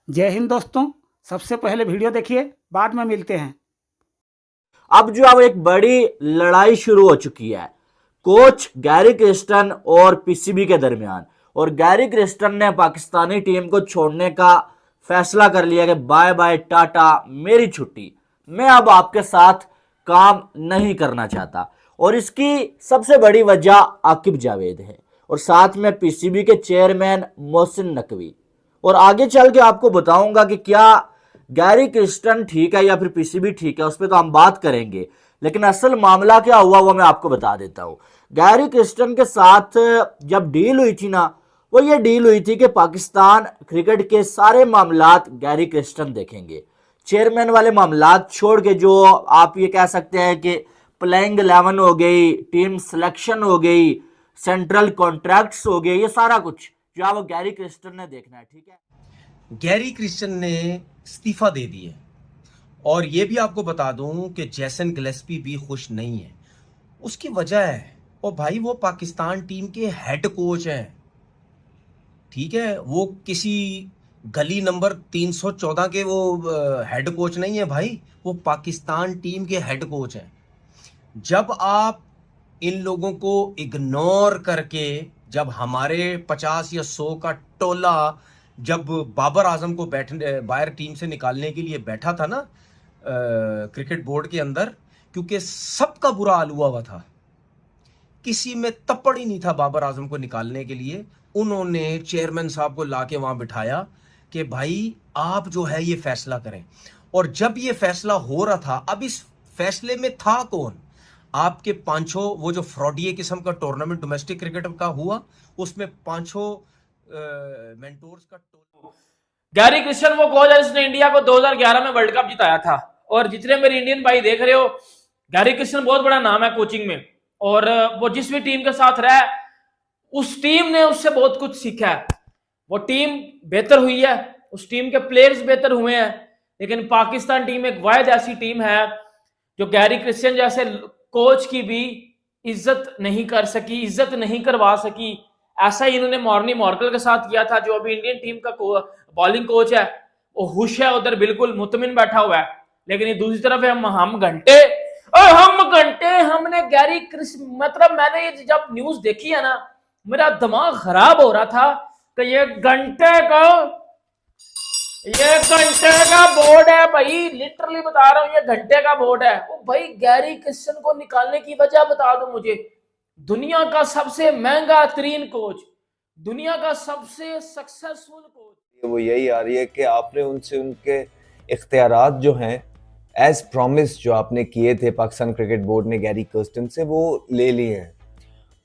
जय हिंद दोस्तों। सबसे पहले वीडियो देखिए, बाद में मिलते हैं। अब जो अब एक बड़ी लड़ाई शुरू हो चुकी है कोच गैरी क्रिस्टन और पीसीबी के दरमियान। और गैरी क्रिस्टन ने पाकिस्तानी टीम को छोड़ने का फैसला कर लिया कि बाय बाय टाटा, मेरी छुट्टी, मैं अब आपके साथ काम नहीं करना चाहता। और इसकी सबसे बड़ी वजह आकिब जावेद है और साथ में पीसीबी के चेयरमैन मोहसिन नकवी। और आगे चल के आपको बताऊंगा कि क्या गैरी क्रिस्टन ठीक है या फिर पीसीबी ठीक है, उस पर तो हम बात करेंगे। लेकिन असल मामला क्या हुआ वो मैं आपको बता देता हूं। गैरी क्रिस्टन के साथ जब डील हुई थी ना, वो ये डील हुई थी कि पाकिस्तान क्रिकेट के सारे मामलात गैरी क्रिस्टन देखेंगे। चेयरमैन वाले मामलात छोड़ के, जो आप ये कह सकते हैं कि प्लेइंग 11 हो गई, टीम सिलेक्शन हो गई, सेंट्रल कॉन्ट्रैक्ट्स हो गए, ये सारा कुछ जो है वो गैरी क्रिस्टन ने देखना है। ठीक है, गैरी क्रिस्टन ने इस्तीफा दे दिया और ये भी आपको बता दूं कि जैसन गिलेस्पी भी खुश नहीं है। उसकी वजह है, और भाई वो पाकिस्तान टीम के हेड कोच हैं। ठीक है, वो किसी गली नंबर 314 के वो हेड कोच नहीं है भाई, वो पाकिस्तान टीम के हेड कोच हैं। जब आप इन लोगों को इग्नोर करके, जब हमारे 50 या 100 का टोला जब बाबर आजम को बैठने बाहर टीम से निकालने के लिए बैठा था ना क्रिकेट बोर्ड के अंदर, क्योंकि सबका बुरा हाल हुआ था, किसी में तप्पड़ ही नहीं था बाबर आजम को निकालने के लिए। उन्होंने चेयरमैन साहब को लाके वहां बिठाया कि भाई आप जो है ये फैसला करें। और जब ये फैसला हो रहा था, अब इस फैसले में था कौन? आपके पांचों, वो जो फ्रॉडिये किस्म का टूर्नामेंट डोमेस्टिक क्रिकेट का हुआ, उसमें पांचों मेंटोर्स का गैरी क्रिस्टन वो कोच है जिसने इंडिया को 2011 में वर्ल्ड कप जिताया था। और जितने मेरे इंडियन भाई देख रहे हो, गैरी क्रिस्टन बहुत बड़ा नाम है कोचिंग में। और वो जिस भी टीम के साथ रहा, उस टीम ने उससे बहुत कुछ सीखा है। वो टीम बेहतर हुई है, उस टीम के प्लेयर्स बेहतर हुए हैं। लेकिन पाकिस्तान टीम एक वाहिद ऐसी टीम है जो गैरी क्रिस्टन जैसे कोच की भी इज्जत नहीं कर सकी, इज्जत नहीं करवा सकी। ऐसा ही इन्होंने मॉर्नी मॉर्कल के साथ किया था, जो अभी इंडियन टीम का बॉलिंग कोच है। वो खुश है उधर, बिल्कुल मुतमिन बैठा हुआ है। लेकिन ये दूसरी तरफ है, हम घंटे हमने गैरी क्रिस, मतलब मैंने ये जब न्यूज देखी है ना, मेरा दिमाग खराब हो रहा था कि ये घंटे का बोर्ड है भाई, लिटरली बता रहा हूं, ये घंटे का बोर्ड है। वो भाई गैरी क्रिस्टन को निकालने की वजह बता दो मुझे। दुनिया का सबसे महंगा तरीन कोच, दुनिया का सबसे सक्सेसफुल कोच। वो यही आ रही है कि आपने उनसे उनके इख्तियारात जो हैं एज प्रॉमिस जो आपने किए थे पाकिस्तान क्रिकेट बोर्ड ने गैरी कर्स्टन से, वो ले लिए हैं,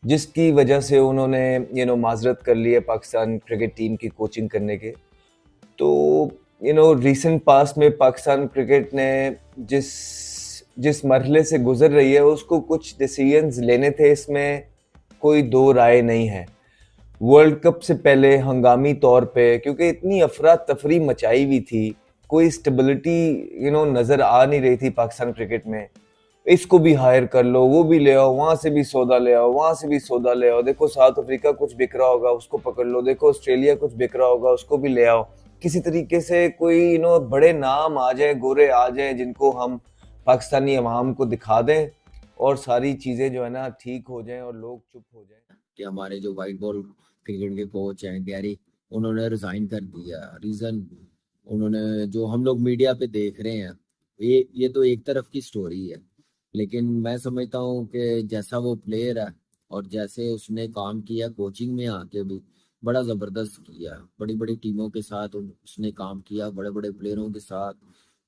जिसकी वजह से उन्होंने माजरत कर ली है पाकिस्तान क्रिकेट टीम की कोचिंग करने के। तो रिसेंट पास्ट में पाकिस्तान क्रिकेट ने जिस जिस मरहले से गुजर रही है, उसको कुछ डिसीजंस लेने थे, इसमें कोई दो राय नहीं है। वर्ल्ड कप से पहले हंगामी तौर पे, क्योंकि इतनी अफरा तफरी मचाई हुई थी, कोई स्टेबिलिटी नज़र आ नहीं रही थी पाकिस्तान क्रिकेट में। इसको भी हायर कर लो, वो भी ले आओ, वहाँ से भी सौदा ले आओ, वहाँ से भी सौदा ले आओ। देखो साउथ अफ्रीका कुछ बिक रहा होगा, उसको पकड़ लो। देखो ऑस्ट्रेलिया कुछ बिक रहा होगा, उसको भी ले आओ। किसी तरीके से कोई बड़े नाम आ जाए, गोरे आ जाए, जिनको हम पाकिस्तानी अवाम को दिखा दें और सारी चीज़ें जो है ना ठीक हो जाएं और लोग चुप हो जाएं। कि हमारे जो वाइट बॉल क्रिकेट के कोच हैं गैरी, उन्होंने रिजाइन कर दिया। रीजन उन्होंने, जो हम लोग मीडिया पे देख रहे हैं, ये तो एक तरफ की स्टोरी है। लेकिन मैं समझता हूँ कि जैसा वो प्लेयर है और जैसे उसने काम किया कोचिंग में आके भी, बड़ा ज़बरदस्त किया। बड़ी बड़ी टीमों के साथ उसने काम किया, बड़े बड़े प्लेयरों के साथ,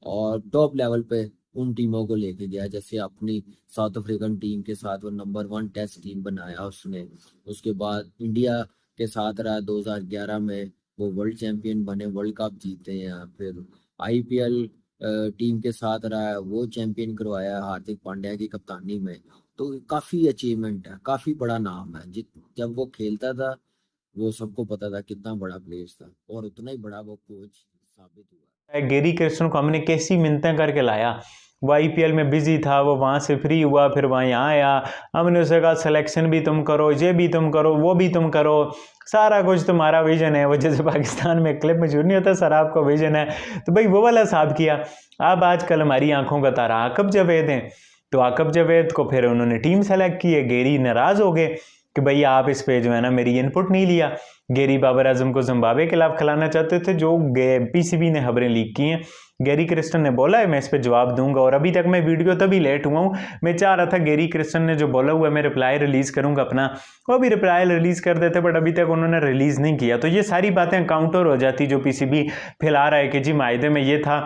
और टॉप लेवल पे उन टीमों को लेके गया। जैसे अपनी साउथ अफ्रीकन टीम के साथ वो नंबर 1 टेस्ट टीम बनाया उसने। उसके बाद इंडिया के साथ रहा 2011 में, वो वर्ल्ड चैंपियन बने, वर्ल्ड कप जीते हैं। फिर आईपीएल टीम के साथ रहा है, वो चैंपियन करवाया हार्दिक पांड्या की कप्तानी में। तो काफ़ी अचीवमेंट है, काफ़ी बड़ा नाम है। जब वो खेलता था, वो सबको पता था कितना बड़ा प्लेयर था, और उतना ही बड़ा वो कोच साबित हुआ। गैरी क्रिस्टन को हमने कैसी मिन्नतें करके लाया, वो आईपीएल में बिजी था, वो वहाँ से फ्री हुआ, फिर वहाँ यहाँ आया, हमने उसे कहा सिलेक्शन भी तुम करो, ये भी तुम करो, वो भी तुम करो, सारा कुछ तुम्हारा विजन है। वो जैसे पाकिस्तान में क्लिप में मशहूर नहीं होता सर आपका विजन है, तो भाई वो वाला साहब किया। अब आजकल हमारी आंखों का तारा आकब जावेद हैं, तो आकब जावेद को फिर उन्होंने टीम सेलेक्ट की है। गेरी नाराज़ हो गए कि भाई आप इस पे जो है ना मेरी इनपुट नहीं लिया। गेरी बाबर आजम को जिम्बाब्वे के खिलाफ खिलाना चाहते थे, जो पीसीबी ने खबरें लीक की हैं। गैरी क्रिस्टन ने बोला है मैं इस पे जवाब दूंगा, और अभी तक मैं वीडियो तभी लेट हुआ हूँ, मैं चाह रहा था गैरी क्रिस्टन ने जो बोला हुआ है मैं रिप्लाई रिलीज़ करूंगा अपना, वो भी रिप्लाई रिलीज़ कर देते, बट अभी तक उन्होंने रिलीज़ नहीं किया। तो ये सारी बातें काउंटर हो जाती जो पीसीबी फैला रहा है कि जी मायदे में ये था,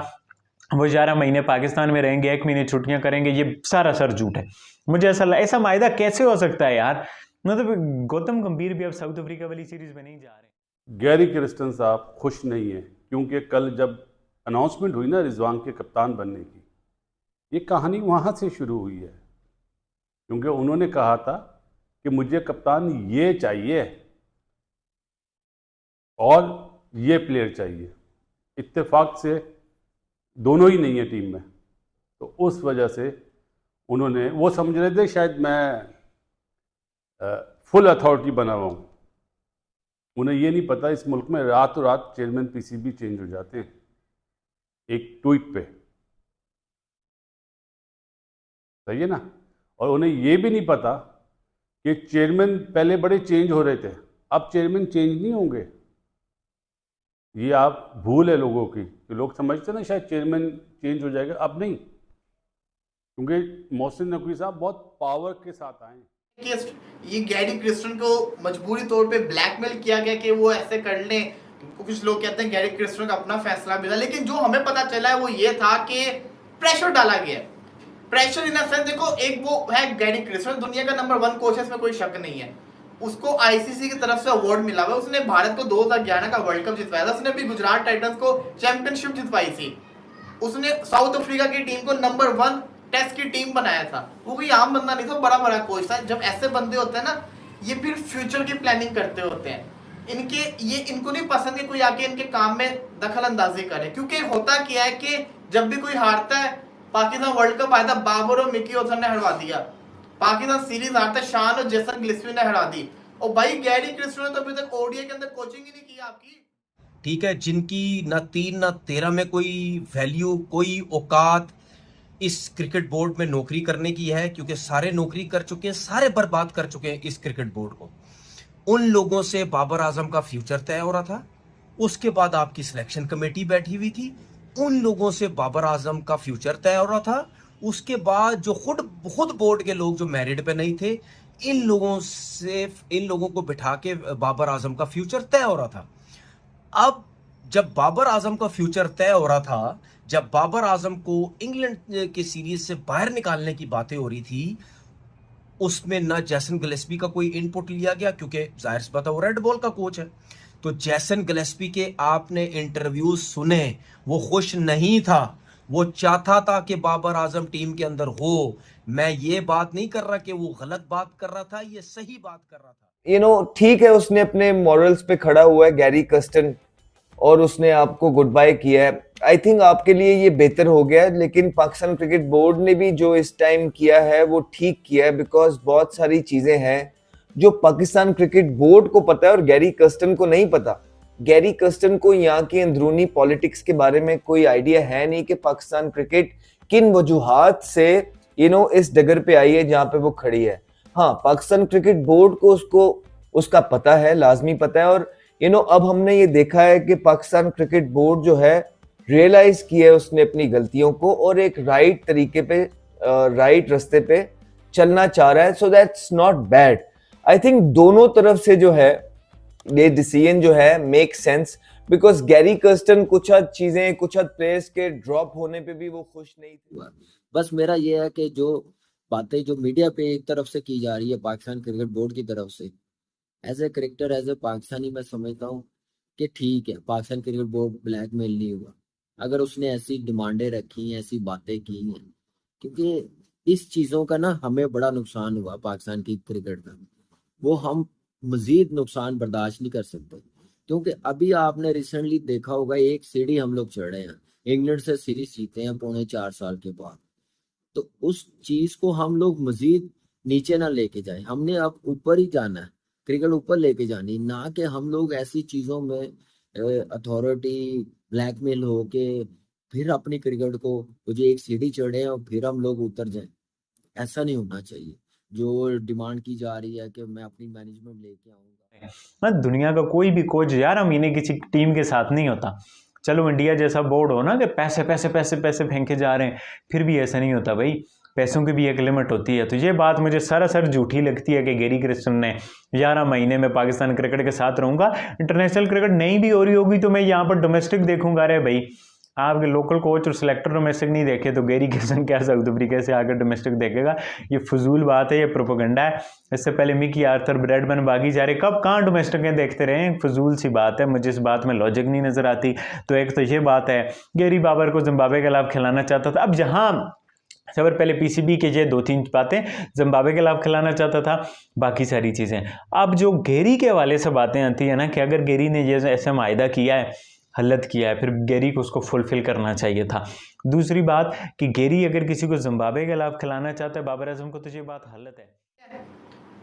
वो 11 महीने पाकिस्तान में रहेंगे, 1 महीने छुट्टियां करेंगे, ये सारा सर झूठ है। मुझे ऐसा मायदा कैसे हो सकता है यार? मतलब गौतम गंभीर भी अब साउथ अफ्रीका वाली सीरीज में नहीं जा रहे। गैरी क्रिस्टन साहब खुश नहीं है, क्योंकि कल जब अनाउंसमेंट हुई ना रिजवान के कप्तान बनने की, ये कहानी वहाँ से शुरू हुई है, क्योंकि उन्होंने कहा था कि मुझे कप्तान ये चाहिए और ये प्लेयर चाहिए। इत्तेफाक से दोनों ही नहीं है टीम में, तो उस वजह से उन्होंने, वो समझ रहे थे शायद मैं फुल अथॉरिटी बना हुआ हूँ। उन्हें ये नहीं पता इस मुल्क में रातों रात चेयरमैन पीसीबी चेंज हो जाते हैं एक ट्वीट पे, सही है ना। और उन्हें ये भी नहीं पता कि चेयरमैन पहले बड़े चेंज हो रहे थे, अब चेयरमैन चेंज नहीं होंगे। ये आप भूल है लोगों की, तो लोग समझते ना शायद चेयरमैन चेंज हो जाएगा, अब नहीं, क्योंकि मोहसिन नकवी साहब बहुत पावर के साथ आए। ये गैरी क्रिस्टन को मजबूरी तौर पे ब्लैकमेल किया गया कि वो ऐसे कर लें। कुछ लोग कहते हैं गैरी क्रिस्टन का अपना फैसला भी था, लेकिन जो हमें पता चला है वो ये था कि प्रेशर डाला गया। प्रेशर इन सेंस, देखो एक वो है गैरी क्रिस्टन, दुनिया का नंबर 1 कोच है, इसमें कोई शक नहीं है। उसको आईसीसी की तरफ से अवार्ड मिला हुआ है, उसने भारत को 2011 का वर्ल्ड कप जितवाया था, उसने भी गुजरात टाइटंस को चैंपियनशिप जितवाई थी, उसने साउथ अफ्रीका की टीम को नंबर 1 टेस्ट की टीम बनाया था। वो कोई आम बंदा नहीं था, बड़ा बड़ा कोच था। जब ऐसे बंदे होते हैं ना, ये फिर फ्यूचर की प्लानिंग करते होते हैं। इनको नहीं पसंद कि कोई आके इनके काम में दखल अंदाजी करे, क्योंकि होता क्या है कि जब भी कोई हारता है, पाकिस्तान वर्ल्ड कप आया था, बाबर और मिकी ओथर ने हरवा दिया। पाकिस्तान सीरीज हारता है, शान और जेसन गिलेस्पी ने हरा दी। और भाई गैरी क्रिस्टन ने तो अभी तक ओडीआई के अंदर कोचिंग ही नहीं की आपकी। ठीक है, जिनकी ना 3 ना 13 में कोई वैल्यू, कोई औकात इस क्रिकेट बोर्ड में नौकरी करने की है, क्योंकि सारे नौकरी कर चुके हैं, सारे बर्बाद कर चुके हैं इस क्रिकेट बोर्ड को। उन लोगों से बाबर आजम का फ्यूचर तय हो रहा था। उसके बाद आपकी सिलेक्शन कमेटी बैठी हुई थी, उन लोगों से बाबर आजम का फ्यूचर तय हो रहा था। उसके बाद जो खुद बोर्ड के लोग जो मैरिट पे नहीं थे, इन लोगों को बिठा के बाबर आजम का फ्यूचर तय हो रहा था। अब जब बाबर आजम का फ्यूचर तय हो रहा था, जब बाबर आजम को इंग्लैंड के सीरीज से बाहर निकालने की बातें हो रही थी, उसमें ना जैसन गिलेस्पी का कोई इनपुट लिया गया, क्योंकि जाहिर सी बात है वो रेड बॉल का कोच है। तो जैसन गिलेस्पी के आपने इंटरव्यू सुने, वो खुश नहीं था, वो चाहता था कि बाबर आजम टीम के अंदर हो। मैं ये बात नहीं कर रहा कि वो गलत बात कर रहा था, ये सही बात कर रहा था। ठीक है, उसने अपने मॉरल्स पे खड़ा हुआ है गैरी कर्स्टन, और उसने आपको गुड बाय किया है। आई थिंक आपके लिए ये बेहतर हो गया है, लेकिन पाकिस्तान क्रिकेट बोर्ड ने भी जो इस टाइम किया है वो ठीक किया है, बिकॉज बहुत सारी चीजें हैं जो पाकिस्तान क्रिकेट बोर्ड को पता है और गैरी कर्स्टन को नहीं पता। गैरी कर्स्टन को यहाँ की अंदरूनी पॉलिटिक्स के बारे में कोई आइडिया है नहीं कि पाकिस्तान क्रिकेट किन वजूहात से इस डगर पे आई है जहाँ पे वो खड़ी है। हाँ, पाकिस्तान क्रिकेट बोर्ड को उसका पता है, लाजमी पता है। और अब हमने ये देखा है कि पाकिस्तान क्रिकेट बोर्ड जो है रियलाइज किया है उसने अपनी गलतियों को, और एक राइट तरीके पे, राइट रास्ते पे चलना चाह रहा है। So that's not bad. I think दोनों तरफ से जो है ये डिसीजन जो है make sense, because Gary Kirsten कुछ हद चीजें, कुछ हद प्लेयर्स के ड्रॉप होने पे भी वो खुश नहीं थे। बस मेरा ये है कि जो बातें जो मीडिया पे एक तरफ से की जा रही है पाकिस्तान क्रिकेट बोर्ड की तरफ से, as a cricketer, as a Pakistani, मैं समझता हूँ कि ठीक है, पाकिस्तान क्रिकेट बोर्ड ब्लैकमेल नहीं हुआ अगर उसने ऐसी डिमांडें रखी हैं, ऐसी बातें की हैं, क्योंकि इस चीज़ों का ना हमें बड़ा नुकसान हुआ पाकिस्तान की क्रिकेट का, वो हम मजीद नुकसान बर्दाश्त नहीं कर सकते। क्योंकि अभी आपने रिसेंटली देखा होगा, एक सीढ़ी हम लोग चढ़े हैं, इंग्लैंड से सीरीज जीते हैं 4.25 साल के बाद। तो उस चीज को हम लोग मजीद नीचे ना लेके जाए, हमने अब ऊपर ही जाना है, क्रिकेट ऊपर लेके जानी, ना कि हम लोग ऐसी चीजों में अथॉरिटी ब्लैकमेल हो के फिर अपनी क्रिकेट को जो एक सीढ़ी चढ़े और फिर हम लोग उतर जाएं। ऐसा नहीं होना चाहिए। जो डिमांड की जा रही है कि मैं अपनी मैनेजमेंट लेके आऊंगा, हाँ, दुनिया का कोई भी कोच 11 महीने किसी टीम के साथ नहीं होता। चलो इंडिया जैसा बोर्ड हो ना कि पैसे पैसे पैसे पैसे फेंके जा रहे हैं, फिर भी ऐसा नहीं होता भाई, पैसों की भी एक लिमिट होती है। तो ये बात मुझे सरासर झूठी लगती है कि गैरी क्रिस्टन ने 11 महीने में पाकिस्तान क्रिकेट के साथ रहूंगा, इंटरनेशनल क्रिकेट नहीं भी हो रही होगी तो मैं यहाँ पर डोमेस्टिक देखूंगा। अरे भाई, आपके लोकल कोच और सिलेक्टर डोमेस्टिक नहीं देखे तो गैरी क्रिस्टन क्या साउथ अफ्रीका से आकर डोमेस्टिक देखेगा? ये फजूल बात है, ये प्रोपेगेंडा है। इससे पहले मिकी आर्थर, ब्रैडमैन, बागी जा रहे, कब कहाँ डोमेस्टिकें देखते रहे, फजूल सी बात है। मुझे इस बात में लॉजिक नहीं नजर आती। तो एक तो ये बात है, गैरी बाबर को जिम्बाब्वे के खिलाफ खिलाना चाहता था। अब जहाँ सबर पहले पीसीबी के ये 2-3 बातें जिम्बाब्वे के खिलाफ खिलाना चाहता था, बाकी सारी चीज़ें। अब जो गैरी के हवाले से बातें आती है ना कि अगर गैरी ने ये ऐसा मायदा किया है, हलत किया है, फिर गैरी को उसको फुलफिल करना चाहिए था। दूसरी बात कि गैरी अगर किसी को जिम्बाब्वे के खिलाफ खिलाना चाहता है बाबर आजम को, तो ये बात हलत है।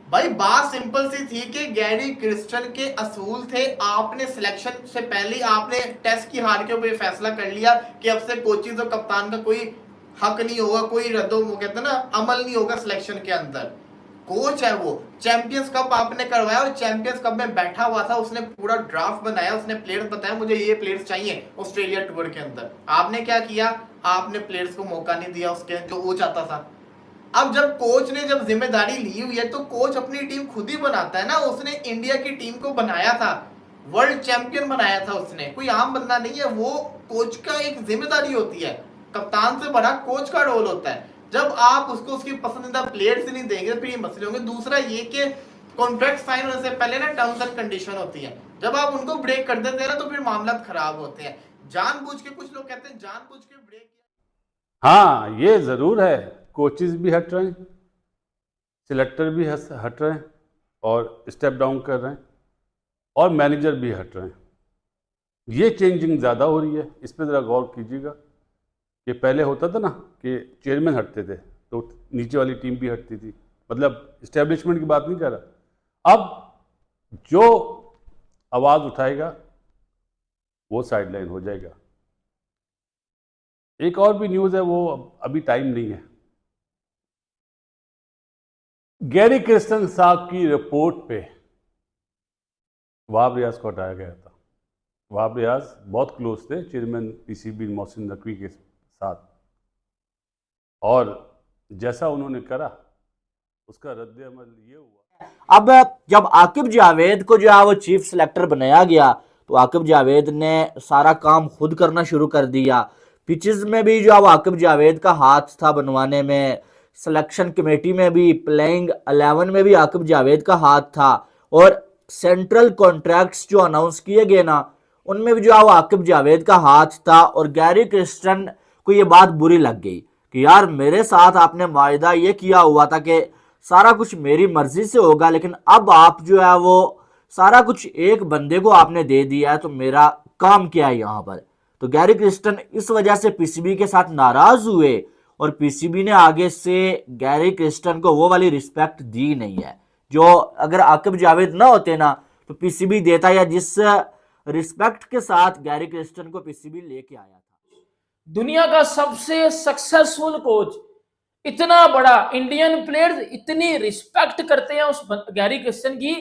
भाई बात सिंपल सी थी कि गैरी क्रिस्टन के असूल थे। आपने सिलेक्शन से पहले आपने टेस्ट की हार के ऊपर फैसला कर लिया कि अब से कोचिंग और कप्तान का कोई हक नहीं होगा, कोई कहते हैं ना, अमल नहीं होगा सिलेक्शन के अंदर। कोच है वो, चैंपियंस कप आपने करवाया और चैंपियंस कप में बैठा हुआ था, उसने पूरा ड्राफ्ट बनाया, उसने प्लेयर्स बताया मुझे ये प्लेयर्स चाहिए ऑस्ट्रेलिया टूर के अंदर। आपने क्या किया? आपने प्लेयर्स को मौका नहीं दिया उसके जो वो चाहता था। अब जब कोच ने जब जिम्मेदारी ली हुई है तो कोच अपनी टीम खुद ही बनाता है ना। उसने इंडिया की टीम को बनाया था, वर्ल्ड चैंपियन बनाया था उसने, कोई आम बंदा नहीं है। वो कोच का एक जिम्मेदारी होती है, कप्तान से बड़ा कोच का रोल होता है। जब आप उसको उसकी पसंदीदा प्लेयर से नहीं देंगे फिर ये मसले होंगे। दूसरा ये कि कॉन्ट्रैक्ट साइन होने से पहले ना टर्म्स एंड कंडीशन होती है, जब आप उनको ब्रेक कर देते हैं ना तो फिर मामला खराब होते हैं। जानबूझ के, कुछ लोग कहते हैं जानबूझ के ब्रेक। हाँ, ये ज़रूर है, कोचेस भी हट रहे हैं, सिलेक्टर भी हट रहे हैं और स्टेप डाउन कर रहे हैं, और मैनेजर भी हट रहे हैं। ये चेंजिंग ज़्यादा हो रही है, इस पर ज़रा गौर कीजिएगा। कि पहले होता था ना कि चेयरमैन हटते थे तो नीचे वाली टीम भी हटती थी, मतलब इस्टेब्लिशमेंट की बात नहीं कर रहा। अब जो आवाज़ उठाएगा वो साइडलाइन हो जाएगा। एक और भी न्यूज़ है, वो अभी टाइम नहीं है। गैरी क्रिस्टन साहब की रिपोर्ट पे वहाब रियाज को हटाया गया था। वहाब रियाज बहुत क्लोज थे चेयरमैन पीसीबी मोहसिन नकवी के साथ, और जैसा उन्होंने करा उसका रद्द अमल ये हुआ। अब जब आकिब जावेद को जो है वो चीफ सिलेक्टर बनाया गया तो आकिब जावेद ने सारा काम खुद करना शुरू कर दिया। पिचेस में भी जो है वो आकिब जावेद का हाथ था बनवाने में, सिलेक्शन कमेटी में भी, प्लेइंग 11 में भी आकिब जावेद का हाथ था, और सेंट्रल कॉन्ट्रैक्ट्स जो अनाउंस किए गए ना उनमें भी जो है वो आकिब जावेद का हाथ था। और गैरी क्रिस्टन को ये बात बुरी लग गई कि यार मेरे साथ आपने वायदा ये किया हुआ था कि सारा कुछ मेरी मर्जी से होगा, लेकिन अब आप जो है वो सारा कुछ एक बंदे को आपने दे दिया है, तो मेरा काम क्या है यहाँ पर। तो गैरी क्रिस्टन इस वजह से पीसीबी के साथ नाराज हुए और पीसीबी ने आगे से गैरी क्रिस्टन को वो वाली रिस्पेक्ट दी नहीं है जो अगर आकिब जावेद ना होते ना तो पीसीबी देता, या जिस रिस्पेक्ट के साथ गैरी क्रिस्टन को पीसीबी लेके आया था। दुनिया का सबसे सक्सेसफुल कोच, इतना बड़ा, इंडियन प्लेयर्स इतनी रिस्पेक्ट करते हैं उस गैरी क्रिस्टन की,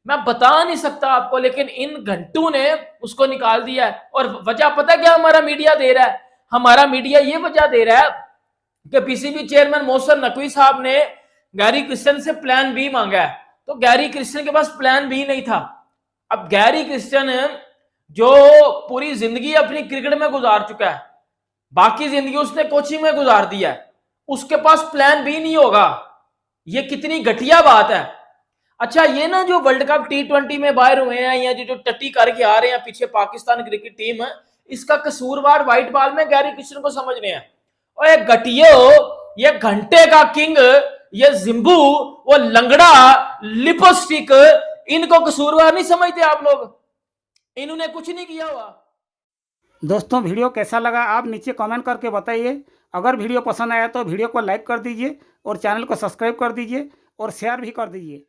मैं बता नहीं सकता आपको, लेकिन इन घंटों ने उसको निकाल दिया है। और वजह पता क्या हमारा मीडिया दे रहा है? हमारा मीडिया ये वजह दे रहा है कि पीसीबी चेयरमैन मोहसिन नकवी साहब ने गैरी क्रिस्टन से प्लान बी मांगा है, तो गैरी क्रिस्टन के पास प्लान बी नहीं था। अब गैरी क्रिस्टन जो पूरी जिंदगी अपनी क्रिकेट में गुजार चुका है, बाकी जिंदगी उसने कोचिंग में गुजार दिया है, उसके पास प्लान बी नहीं होगा। ये कितनी घटिया बात है। अच्छा, ये ना जो वर्ल्ड कप T20 में बाहर हुए हैं या जो टट्टी करके आ रहे हैं पीछे पाकिस्तान क्रिकेट टीम, इसका कसूरवार व्हाइट बॉल में गैरी क्रिस्टन को समझ रहे हैं। और ये घटियो, ये घंटे का किंग, ये जिम्बू, वो लंगड़ा, लिपस्टिक, इनको कसूरवार नहीं समझते आप लोग? इन्होंने कुछ नहीं किया हुआ। दोस्तों वीडियो कैसा लगा आप नीचे कमेंट करके बताइए। अगर वीडियो पसंद आया तो वीडियो को लाइक कर दीजिए और चैनल को सब्सक्राइब कर दीजिए और शेयर भी कर दीजिए।